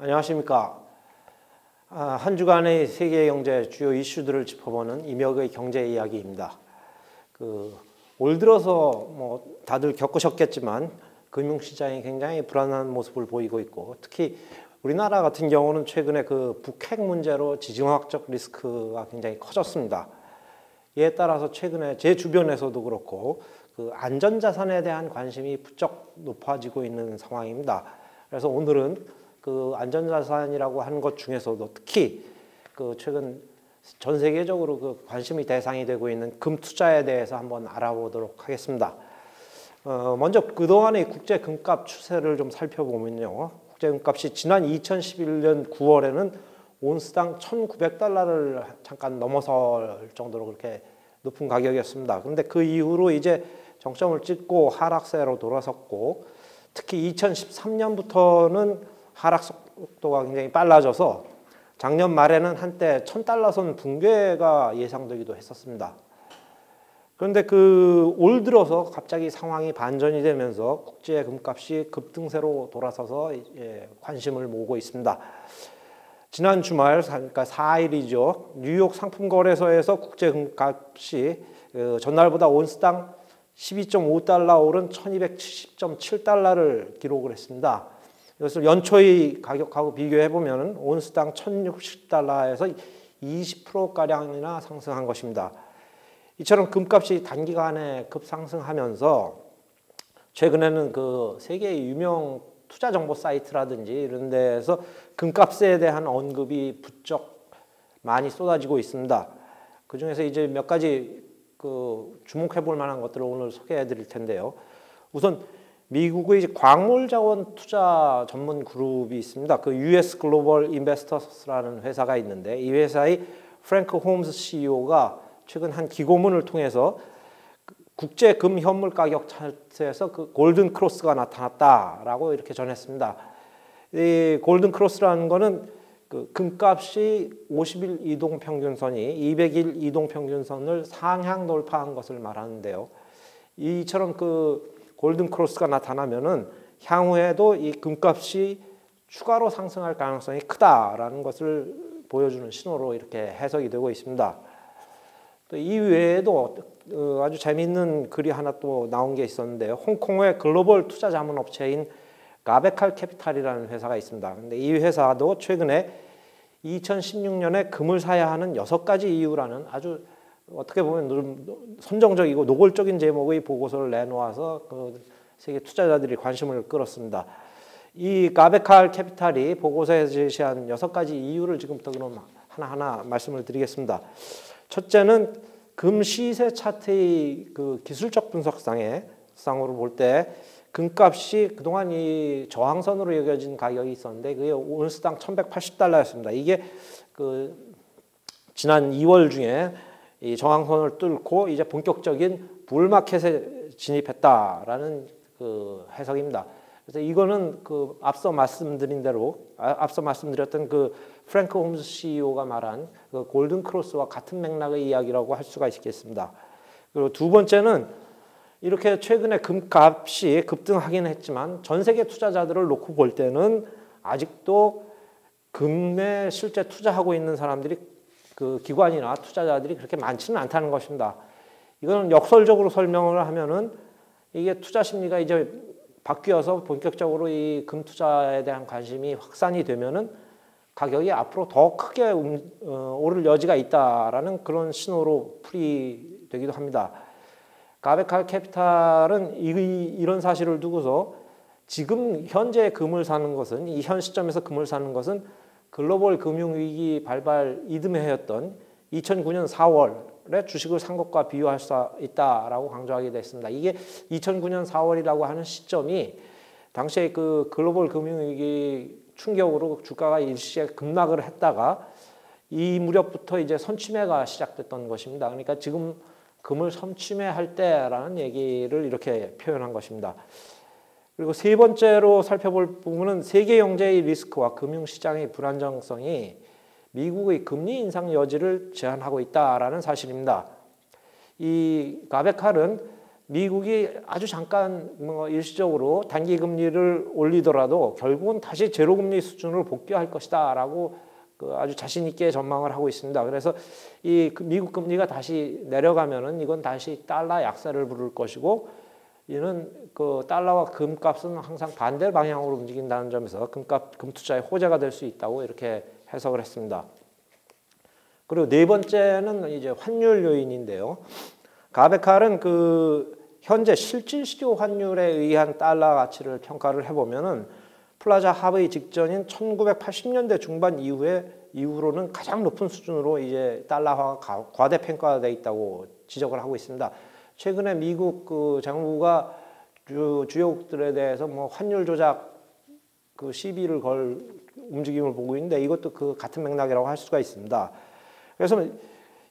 안녕하십니까. 한 주간의 세계 경제 주요 이슈들을 짚어보는 임혁의 경제 이야기입니다. 올 들어서 다들 겪으셨겠지만 금융시장이 굉장히 불안한 모습을 보이고 있고, 특히 우리나라 같은 경우는 최근에 북핵 문제로 지정학적 리스크가 굉장히 커졌습니다. 이에 따라서 최근에 제 주변에서도 그렇고 안전자산에 대한 관심이 부쩍 높아지고 있는 상황입니다. 그래서 오늘은 안전자산이라고 하는 것 중에서도 특히 최근 전 세계적으로 관심이 대상이 되고 있는 금 투자에 대해서 한번 알아보도록 하겠습니다. 먼저 그동안의 국제 금값 추세를 좀 살펴보면요. 국제 금값이 지난 2011년 9월에는 온스당 1,900달러를 잠깐 넘어설 정도로 그렇게 높은 가격이었습니다. 그런데 그 이후로 이제 정점을 찍고 하락세로 돌아섰고, 특히 2013년부터는 하락 속도가 굉장히 빨라져서 작년 말에는 한때 1,000달러 선 붕괴가 예상되기도 했었습니다. 그런데 올 들어서 갑자기 상황이 반전이 되면서 국제 금값이 급등세로 돌아서서 관심을 모으고 있습니다. 지난 주말, 그러니까 4일이죠. 뉴욕 상품거래소에서 국제 금값이 전날보다 온스당 12.5달러 오른 1270.7달러를 기록을 했습니다. 이것을 연초의 가격하고 비교해보면 온스당 1060달러에서 20%가량이나 상승한 것입니다. 이처럼 금값이 단기간에 급상승하면서 최근에는 세계의 유명 투자 정보 사이트라든지 이런 데에서 금값에 대한 언급이 부쩍 많이 쏟아지고 있습니다. 그 중에서 이제 몇 가지 주목해 볼 만한 것들을 오늘 소개해 드릴 텐데요. 우선 미국의 광물 자원 투자 전문 그룹이 있습니다. US 글로벌 인베스터스라는 회사가 있는데, 이 회사의 프랭크 홈스 CEO가 최근 한 기고문을 통해서 국제 금 현물 가격 차트에서 골든 크로스가 나타났다라고 이렇게 전했습니다. 이 골든 크로스라는 거는 금값이 50일 이동 평균선이 200일 이동 평균선을 상향 돌파한 것을 말하는데요. 이처럼 골든 크로스가 나타나면은 향후에도 이 금값이 추가로 상승할 가능성이 크다라는 것을 보여주는 신호로 이렇게 해석이 되고 있습니다. 또 이 외에도 아주 재미있는 글이 하나 또 나온 게 있었는데요. 홍콩의 글로벌 투자 자문 업체인 가베칼 캐피탈이라는 회사가 있습니다. 근데 이 회사도 최근에 2016년에 금을 사야 하는 6가지 이유라는 아주 어떻게 보면 선정적이고 노골적인 제목의 보고서를 내놓아서 세계 투자자들이 관심을 끌었습니다. 이 가베칼 캐피탈이 보고서에 제시한 6가지 이유를 지금부터 그럼 하나하나 말씀을 드리겠습니다. 첫째는 금 시세 차트의 기술적 분석상으로 볼 때 금값이 그동안 이 저항선으로 여겨진 가격이 있었는데 그게 온스당 1,180달러였습니다. 이게 지난 2월 중에 이 저항선을 뚫고 이제 본격적인 불마켓에 진입했다라는 해석입니다. 그래서 이거는 앞서 말씀드렸던 프랭크 홈스 CEO가 말한 골든 크로스와 같은 맥락의 이야기라고 할 수가 있겠습니다. 그리고 두 번째는 이렇게 최근에 금값이 급등하긴 했지만 전 세계 투자자들을 놓고 볼 때는 아직도 금에 실제 투자하고 있는 사람들이 기관이나 투자자들이 그렇게 많지는 않다는 것입니다. 이거는 역설적으로 설명을 하면은 이게 투자 심리가 이제 바뀌어서 본격적으로 이 금 투자에 대한 관심이 확산이 되면은 가격이 앞으로 더 크게 오를 여지가 있다라는 그런 신호로 풀이되기도 합니다. 가베칼 캐피탈은 이런 사실을 두고서 지금 현재 금을 사는 것은, 이 현 시점에서 금을 사는 것은 글로벌 금융위기 발발 이듬해 해였던 2009년 4월에 주식을 산 것과 비교할 수 있다라고 강조하게 됐습니다. 이게 2009년 4월이라고 하는 시점이 당시에 글로벌 금융위기 충격으로 주가가 일시에 급락을 했다가 이 무렵부터 이제 선취매가 시작됐던 것입니다. 그러니까 지금 금을 선취매할 때라는 얘기를 이렇게 표현한 것입니다. 그리고 세 번째로 살펴볼 부분은 세계 경제의 리스크와 금융시장의 불안정성이 미국의 금리 인상 여지를 제한하고 있다라는 사실입니다. 이 가베칼은 미국이 아주 잠깐 뭐 일시적으로 단기 금리를 올리더라도 결국은 다시 제로 금리 수준으로 복귀할 것이다라고 아주 자신 있게 전망을 하고 있습니다. 그래서 이 미국 금리가 다시 내려가면은 이건 다시 달러 약세를 부를 것이고, 이는 그 달러와 금값은 항상 반대 방향으로 움직인다는 점에서 금 투자의 호재가 될 수 있다고 이렇게 해석을 했습니다. 그리고 네 번째는 이제 환율 요인인데요. 가베칼은 그 현재 실질 시료 환율에 의한 달러 가치를 평가를 해보면은 플라자 하브의 직전인 1980년대 중반 이후로는 가장 높은 수준으로 이제 달러화가 과대평가되어 있다고 지적을 하고 있습니다. 최근에 미국 그 정부가 주요국들에 대해서 뭐 환율 조작 그 시비를 걸 움직임을 보고 있는데, 이것도 그 같은 맥락이라고 할 수가 있습니다. 그래서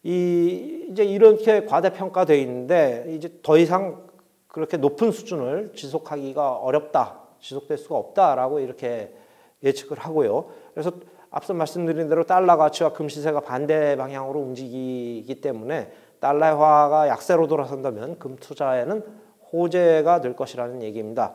이제 이렇게 과대평가되어 있는데 이제 더 이상 그렇게 높은 수준을 지속하기가 어렵다, 지속될 수가 없다라고 이렇게 예측을 하고요. 그래서 앞서 말씀드린 대로 달러 가치와 금 시세가 반대 방향으로 움직이기 때문에 달러화가 약세로 돌아선다면 금 투자에는 호재가 될 것이라는 얘기입니다.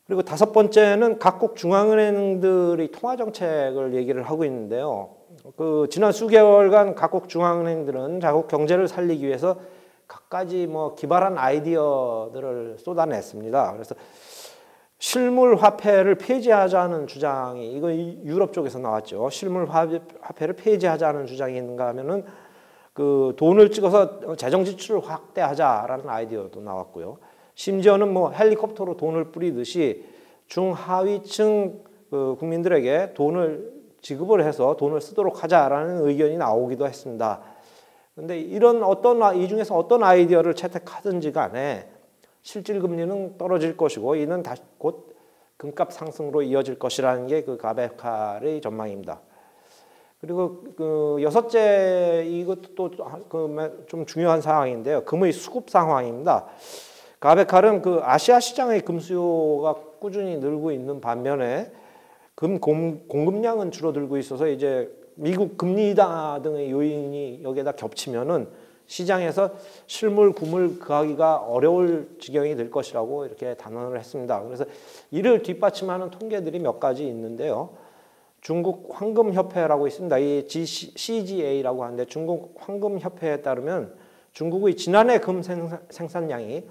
그리고 다섯 번째는 각국 중앙은행들의 통화 정책을 얘기를 하고 있는데요. 그 지난 수개월간 각국 중앙은행들은 자국 경제를 살리기 위해서 갖가지 뭐 기발한 아이디어들을 쏟아냈습니다. 그래서 실물 화폐를 폐지하자는 주장이, 이거 유럽 쪽에서 나왔죠. 실물 화폐를 폐지하자는 주장이 있는가 하면은 그 돈을 찍어서 재정 지출을 확대하자라는 아이디어도 나왔고요. 심지어는 뭐 헬리콥터로 돈을 뿌리듯이 중하위층 그 국민들에게 돈을 지급을 해서 돈을 쓰도록 하자라는 의견이 나오기도 했습니다. 그런데 이 중에서 어떤 아이디어를 채택하든지 간에 실질 금리는 떨어질 것이고, 이는 다시 곧 금값 상승으로 이어질 것이라는 게 그 가베칼의 전망입니다. 그리고 그 여섯째, 이것도 또 좀 중요한 상황인데요. 금의 수급 상황입니다. 가베칼은 그 아시아 시장의 금 수요가 꾸준히 늘고 있는 반면에 금 공급량은 줄어들고 있어서 이제 미국 금리 인하 등의 요인이 여기에다 겹치면은 시장에서 실물 금을 구하기가 어려울 지경이 될 것이라고 이렇게 단언을 했습니다. 그래서 이를 뒷받침하는 통계들이 몇 가지 있는데요. 중국 황금협회라고 있습니다. 이 CGA라고 하는데, 중국 황금협회에 따르면 중국의 지난해 금 생산량이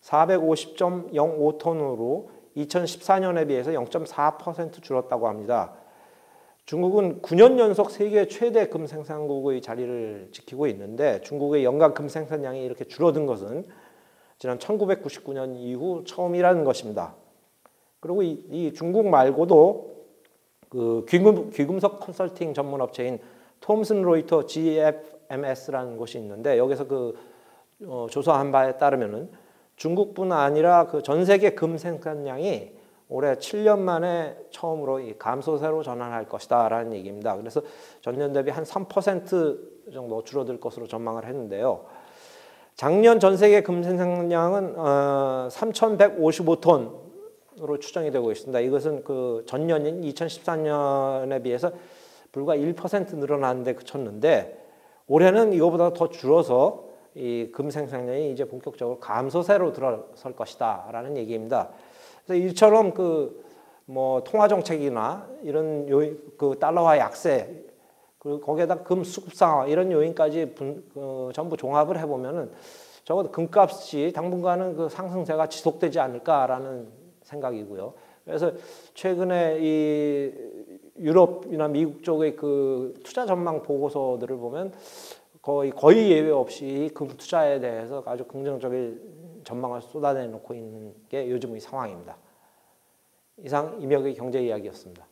450.05톤으로 2014년에 비해서 0.4% 줄었다고 합니다. 중국은 9년 연속 세계 최대 금 생산국의 자리를 지키고 있는데, 중국의 연간 금 생산량이 이렇게 줄어든 것은 지난 1999년 이후 처음이라는 것입니다. 그리고 이 중국 말고도 그 귀금속 컨설팅 전문 업체인 톰슨 로이터 GFMS라는 곳이 있는데, 여기서 조사한 바에 따르면은 중국뿐 아니라 그 전 세계 금 생산량이 올해 7년 만에 처음으로 이 감소세로 전환할 것이다라는 얘기입니다. 그래서 전년 대비 한 3% 정도 줄어들 것으로 전망을 했는데요. 작년 전 세계 금 생산량은 3,155톤으로 추정이 되고 있습니다. 이것은 그 전년인 2014년에 비해서 불과 1% 늘어나는데 그쳤는데, 올해는 이거보다 더 줄어서 이 금 생산량이 이제 본격적으로 감소세로 들어설 것이다라는 얘기입니다. 그래서 이처럼 뭐 통화 정책이나 이런 그 달러화 약세, 그리고 거기에다 금 수급 상황 이런 요인까지 전부 종합을 해보면은 적어도 금값이 당분간은 그 상승세가 지속되지 않을까라는 생각이고요. 그래서 최근에 이 유럽이나 미국 쪽의 그 투자 전망 보고서들을 보면 거의 예외 없이 금 투자에 대해서 아주 긍정적인 전망을 쏟아내놓고 있는 게 요즘의 상황입니다. 이상 임혁의 경제 이야기였습니다.